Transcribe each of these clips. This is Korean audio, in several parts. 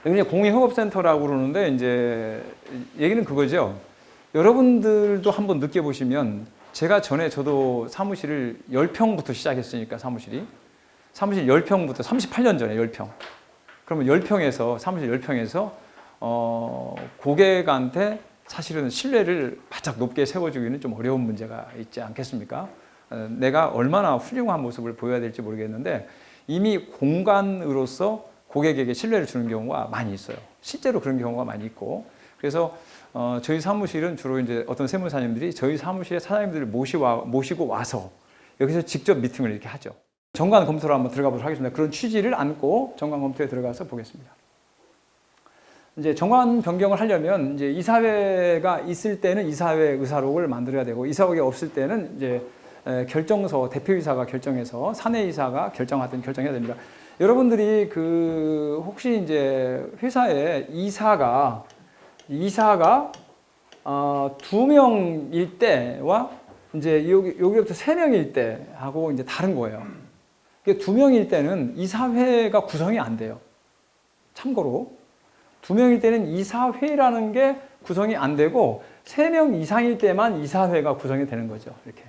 여기 이제 공익협업센터라고 그러는데 이제 얘기는 그거죠. 여러분들도 한번 느껴보시면 제가 전에 저도 사무실을 10평부터 시작했으니까 사무실 10평부터 38년 전에 10평. 그러면 10평에서 사무실 10평에서 고객한테 사실은 신뢰를 바짝 높게 세워주기는 좀 어려운 문제가 있지 않겠습니까? 내가 얼마나 훌륭한 모습을 보여야 될지 모르겠는데 이미 공간으로서 고객에게 신뢰를 주는 경우가 많이 있어요. 실제로 그런 경우가 많이 있고 그래서 저희 사무실은 주로 이제 어떤 세무사님들이 저희 사무실에 사장님들을 모시고 와서 여기서 직접 미팅을 이렇게 하죠. 정관 검토로 한번 들어가 보도록 하겠습니다. 그런 취지를 안고 정관 검토에 들어가서 보겠습니다. 이제 정관 변경을 하려면 이제 이사회가 있을 때는 이사회 의사록을 만들어야 되고 이사회가 없을 때는 이제 결정서 대표이사가 결정해서 사내이사가 결정해야 됩니다. 여러분들이 그 혹시 이제 회사에 이사가 2명일 때와 이제 여기부터 3명일 때하고 이제 다른 거예요. 2명일 때는 이사회가 구성이 안 돼요. 참고로 2명일 때는 이사회라는 게 구성이 안 되고 3명 이상일 때만 이사회가 구성이 되는 거죠. 이렇게.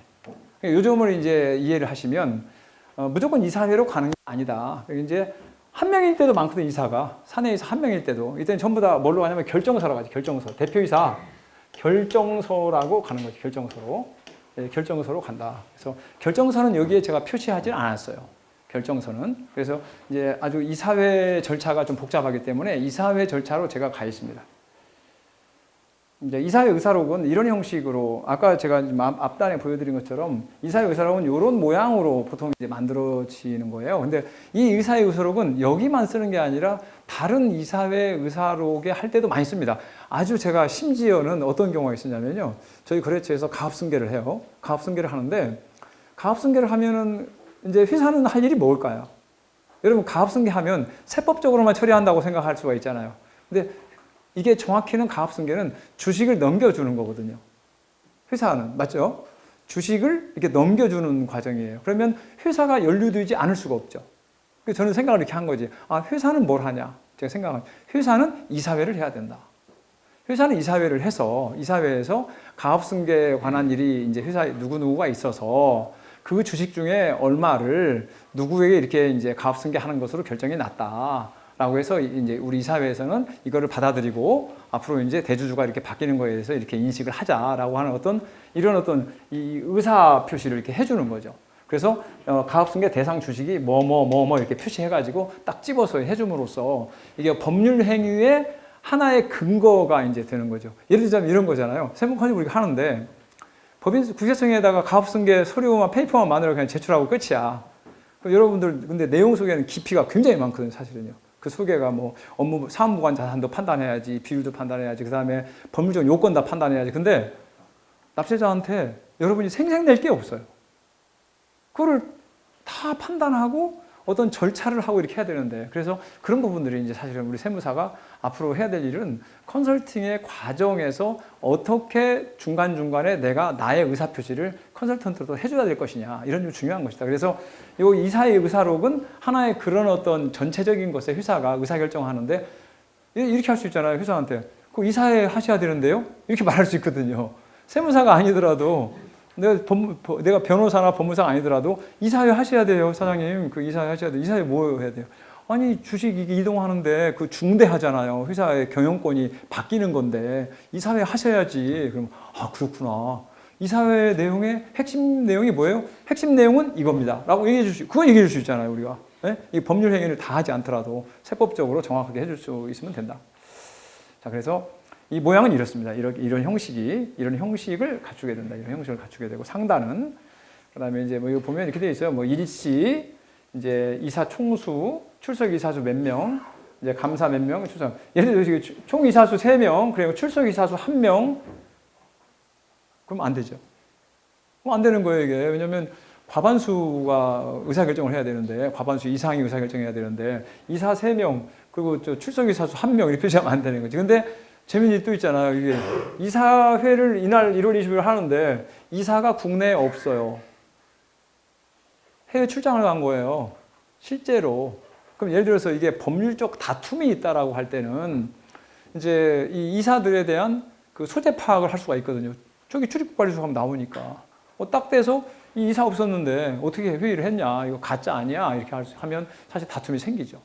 요 점을 이제 이해를 하시면 무조건 이사회로 가는 게 아니다. 이제 1명일 때도 많거든, 이사가. 사내이사 1명일 때도. 이때는 전부 다 뭘로 가냐면 결정서로 가지, 결정서. 대표이사 결정서라고 가는 거죠, 결정서로. 네, 결정서로 간다. 그래서 결정서는 여기에 제가 표시하지 않았어요. 결정서는. 그래서 이제 아주 이사회 절차가 좀 복잡하기 때문에 이사회 절차로 제가 가 있습니다. 이제 이사회 의사록은 이런 형식으로 아까 제가 앞단에 보여드린 것처럼 이사회 의사록은 이런 모양으로 보통 이제 만들어지는 거예요. 근데 이 이사회 의사록은 여기만 쓰는 게 아니라 다른 이사회 의사록에 할 때도 많이 씁니다. 아주 제가 심지어는 어떤 경우가 있었냐면요. 저희 거래처에서 가업승계를 해요. 가업승계를 하는데 가업승계를 하면은 이제 회사는 할 일이 뭘까요? 여러분 가업승계 하면 세법적으로만 처리한다고 생각할 수가 있잖아요. 근데 이게 정확히는 가업승계는 주식을 넘겨주는 거거든요. 회사는 맞죠? 주식을 이렇게 넘겨주는 과정이에요. 그러면 회사가 연루되지 않을 수가 없죠. 그래서 저는 생각을 이렇게 한 거지. 아, 회사는 뭘 하냐? 제가 생각한 회사는 이사회를 해야 된다. 회사는 이사회를 해서 이사회에서 가업승계에 관한 일이 이제 회사에 누구누구가 있어서 그 주식 중에 얼마를 누구에게 이렇게 이제 가업승계하는 것으로 결정이 났다. 라고 해서 이제 우리 이사회에서는 이거를 받아들이고 앞으로 이제 대주주가 이렇게 바뀌는 거에 대해서 이렇게 인식을 하자라고 하는 이런 이 의사 표시를 이렇게 해주는 거죠. 그래서 가업승계 대상 주식이 뭐 이렇게 표시해가지고 딱 집어서 해줌으로써 이게 법률 행위의 하나의 근거가 이제 되는 거죠. 예를 들자면 이런 거잖아요. 세무컨이 우리가 하는데 법인 국세청에다가 가업승계 서류만 페이퍼만 만들어 그냥 제출하고 끝이야. 여러분들 근데 내용 속에는 깊이가 굉장히 많거든요, 사실은요. 그 소개가 뭐 업무 사무관 자산도 판단해야지, 비율도 판단해야지, 그 다음에 법률적 요건 다 판단해야지. 근데 납세자한테 여러분이 생색낼 게 없어요. 그거를 다 판단하고 어떤 절차를 하고 이렇게 해야 되는데, 그래서 그런 부분들이 이제 사실은 우리 세무사가 앞으로 해야 될 일은 컨설팅의 과정에서 어떻게 중간중간에 내가 나의 의사표시를 컨설턴트로 해줘야 될 것이냐, 이런 좀 중요한 것이다. 그래서 이 이사의 의사록은 하나의 그런 어떤 전체적인 것에 회사가 의사결정하는데 이렇게 할 수 있잖아요. 회사한테 그 이사회 하셔야 되는데요, 이렇게 말할 수 있거든요. 세무사가 아니더라도 내가 변호사나 법무사가 아니더라도 이사회 하셔야 돼요, 사장님. 그 이사회 하셔야 돼요. 이사회 뭐 해야 돼요? 아니, 주식 이동하는데 그 중대하잖아요. 회사의 경영권이 바뀌는 건데 이사회 하셔야지. 그럼 아, 그렇구나. 이사회 내용의 핵심 내용이 뭐예요? 핵심 내용은 이겁니다. 라고 그거 얘기해 줄 수 있잖아요, 우리가. 네? 이 법률 행위를 다 하지 않더라도 세법적으로 정확하게 해줄 수 있으면 된다. 자, 그래서 이 모양은 이렇습니다. 이런 형식을 갖추게 된다. 이런 형식을 갖추게 되고, 상단은, 그 다음에 이제 뭐 이거 보면 이렇게 되어 있어요. 뭐 일시, 이제 이사 총수, 출석 이사수 몇 명, 이제 감사 몇 명, 출석. 예를 들어 총 이사수 3명, 그리고 출석 이사수 1명. 그럼 안 되죠. 그럼 안 되는 거예요, 이게. 왜냐면 과반수가 의사결정을 해야 되는데, 과반수 이상이 의사결정해야 되는데, 이사 3명, 그리고 출석 이사수 1명 이렇게 표시하면 안 되는 거지. 근데 재미는 또 있잖아요. 이게 이사회를 이날 1월 20일 하는데 이사가 국내에 없어요. 해외 출장을 간 거예요. 실제로. 그럼 예를 들어서 이게 법률적 다툼이 있다라고 할 때는 이제 이 이사들에 대한 그 소재 파악을 할 수가 있거든요. 저기 출입국관리소 하면 나오니까. 딱 돼서 이 이사 없었는데 어떻게 회의를 했냐, 이거 가짜 아니야, 이렇게 하면 사실 다툼이 생기죠.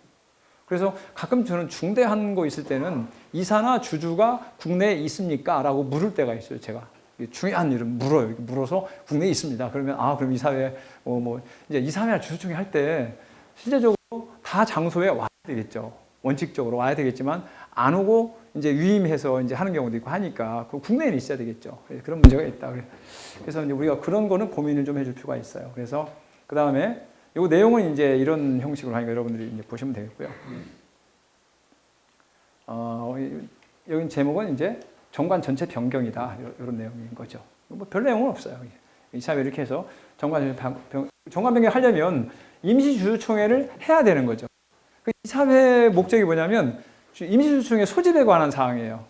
그래서 가끔 저는 중대한 거 있을 때는 이사나 주주가 국내에 있습니까? 라고 물을 때가 있어요, 제가. 중요한 일은 물어요. 물어서 국내에 있습니다. 그러면 그럼 이사회, 이제 이사회나 주주총회 할 때 실제적으로 다 장소에 와야 되겠죠. 원칙적으로 와야 되겠지만 안 오고 이제 위임해서 이제 하는 경우도 있고 하니까 그 국내에는 있어야 되겠죠. 그런 문제가 있다. 그래서 이제 우리가 그런 거는 고민을 좀 해줄 필요가 있어요. 그래서 그 다음에 이 내용은 이제 이런 형식으로 하니까 여러분들이 이제 보시면 되겠고요. 여기 제목은 이제 정관 전체 변경이다, 이런 내용인 거죠. 뭐 별 내용은 없어요. 이사회 이렇게 해서 정관 변경 하려면 임시주주총회를 해야 되는 거죠. 그 이사회 목적이 뭐냐면 임시주주총회 소집에 관한 사항이에요.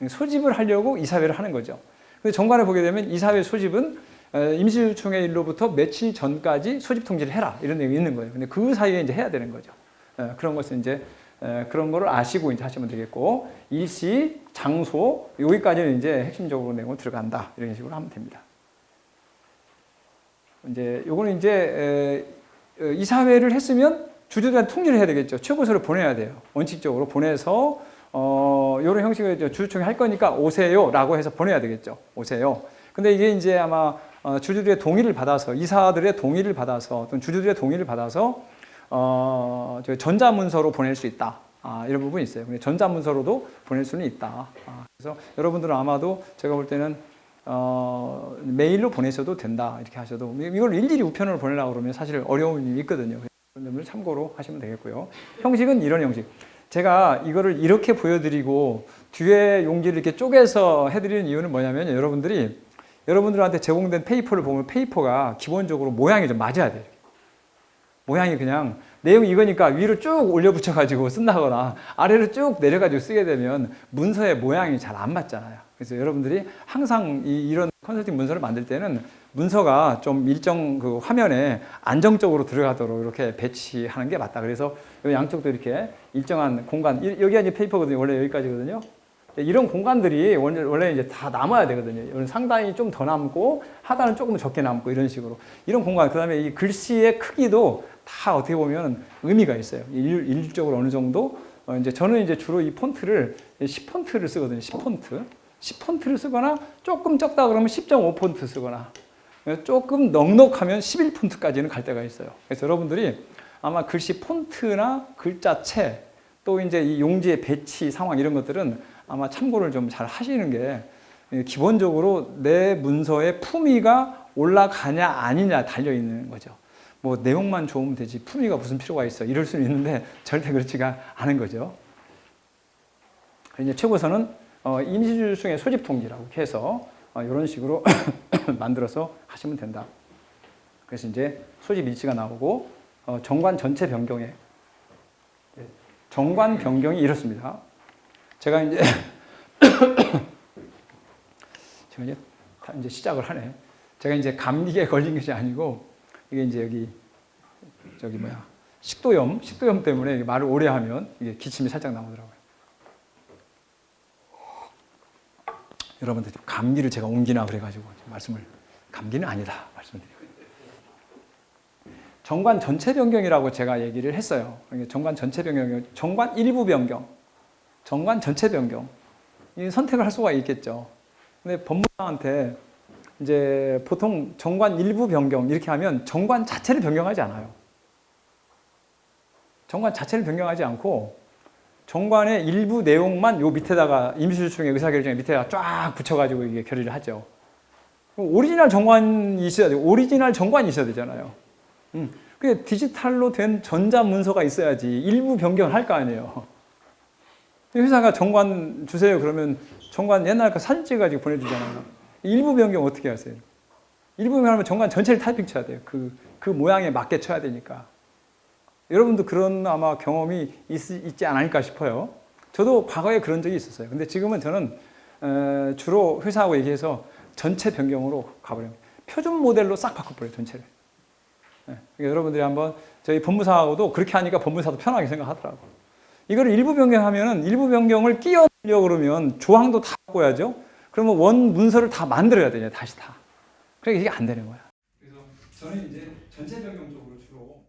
소집을 하려고 이사회를 하는 거죠. 그래서 정관을 보게 되면 이사회 소집은 임시주주총회 일로부터 며칠 전까지 소집 통지를 해라, 이런 내용이 있는 거예요. 근데 그 사이에 이제 해야 되는 거죠. 그런 것은 이제 그런 거를 아시고 이제 하시면 되겠고, 일시, 장소, 여기까지는 이제 핵심적으로 내용을 들어간다, 이런 식으로 하면 됩니다. 이제 요거는 이제 이사회를 했으면 주주들한테 통지를 해야 되겠죠. 최고서를 보내야 돼요. 원칙적으로 보내서 이런 형식의 주주총회 할 거니까 오세요라고 해서 보내야 되겠죠. 오세요. 근데 이게 이제 아마 주주들의 동의를 받아서, 이사들의 동의를 받아서 또는 주주들의 동의를 받아서 전자문서로 보낼 수 있다. 이런 부분이 있어요. 근데 전자문서로도 보낼 수는 있다. 그래서 여러분들은 아마도 제가 볼 때는 메일로 보내셔도 된다, 이렇게 하셔도, 이걸 일일이 우편으로 보내려고 그러면 사실 어려움이 있거든요. 그런 점을 참고로 하시면 되겠고요. 형식은 이런 형식. 제가 이거를 이렇게 보여드리고 뒤에 용지를 이렇게 쪼개서 해드리는 이유는 뭐냐면, 여러분들한테 제공된 페이퍼를 보면 페이퍼가 기본적으로 모양이 좀 맞아야 돼요. 모양이 그냥 내용이 이거니까 위로 쭉 올려 붙여가지고 쓴다거나 아래로 쭉 내려가지고 쓰게 되면 문서의 모양이 잘 안 맞잖아요. 그래서 여러분들이 항상 이런 컨설팅 문서를 만들 때는 문서가 좀 일정 그 화면에 안정적으로 들어가도록 이렇게 배치하는 게 맞다. 그래서 양쪽도 이렇게 일정한 공간, 여기가 이제 페이퍼거든요. 원래 여기까지거든요. 이런 공간들이 원래 이제 다 남아야 되거든요. 상단이 좀 더 남고 하단은 조금 적게 남고 이런 식으로. 이런 공간, 그 다음에 이 글씨의 크기도 다 어떻게 보면 의미가 있어요. 일률적으로 어느 정도. 이제 저는 이제 주로 이 폰트를 10폰트를 쓰거든요. 10폰트. 10폰트를 쓰거나 조금 적다 그러면 10.5폰트 쓰거나 조금 넉넉하면 11폰트까지는 갈 때가 있어요. 그래서 여러분들이 아마 글씨 폰트나 글자체 또 이제 이 용지의 배치 상황 이런 것들은 아마 참고를 좀 잘 하시는 게, 기본적으로 내 문서의 품위가 올라가냐 아니냐 달려 있는 거죠. 뭐 내용만 좋으면 되지 품위가 무슨 필요가 있어, 이럴 수는 있는데 절대 그렇지가 않은 거죠. 이제 최고서는 임시주주총회 소집 통지라고 해서 이런 식으로 만들어서 하시면 된다. 그래서 이제 소집 일지가 나오고 정관 전체 변경에, 정관 변경이 이렇습니다. 제가 이제 이제 시작을 하네. 제가 이제 감기에 걸린 것이 아니고 이게 이제 식도염 때문에 말을 오래 하면 이게 기침이 살짝 나오더라고요. 여러분들 감기를 제가 옮기나 그래가지고 감기는 아니다 말씀드리고. 정관 전체 변경이라고 제가 얘기를 했어요. 정관 전체 변경, 정관 일부 변경, 정관 전체 변경. 이 선택을 할 수가 있겠죠. 근데 법무사한테 이제 보통 정관 일부 변경 이렇게 하면 정관 자체를 변경하지 않아요. 정관 자체를 변경하지 않고 정관의 일부 내용만 요 밑에다가 임시주주총회 의사결정에 밑에다가 쫙 붙여가지고 이게 결의를 하죠. 오리지널 정관이 있어야 돼요. 오리지널 정관이 있어야 되잖아요. 그게 디지털로 된 전자문서가 있어야지 일부 변경을 할 거 아니에요. 회사가 정관 주세요 그러면 정관 옛날 거 사진 찍어가지고 보내주잖아요. 일부 변경 어떻게 하세요? 일부 변경하면 정관 전체를 타이핑 쳐야 돼요. 그 모양에 맞게 쳐야 되니까. 여러분도 그런 아마 경험이 있지 않을까 싶어요. 저도 과거에 그런 적이 있었어요. 근데 지금은 저는 주로 회사하고 얘기해서 전체 변경으로 가버려요. 표준 모델로 싹 바꿔버려요, 전체를. 그러니까 여러분들이 한번 저희 법무사하고도 그렇게 하니까 법무사도 편하게 생각하더라고. 이거를 일부 변경하면은 일부 변경을 끼워 넣으려고 그러면 조항도 다 바꿔야죠. 그러면 원 문서를 다 만들어야 되냐, 다시 다. 그러니까 이게 안 되는 거야. 그래서 저는 이제 전체 변경 쪽으로 주로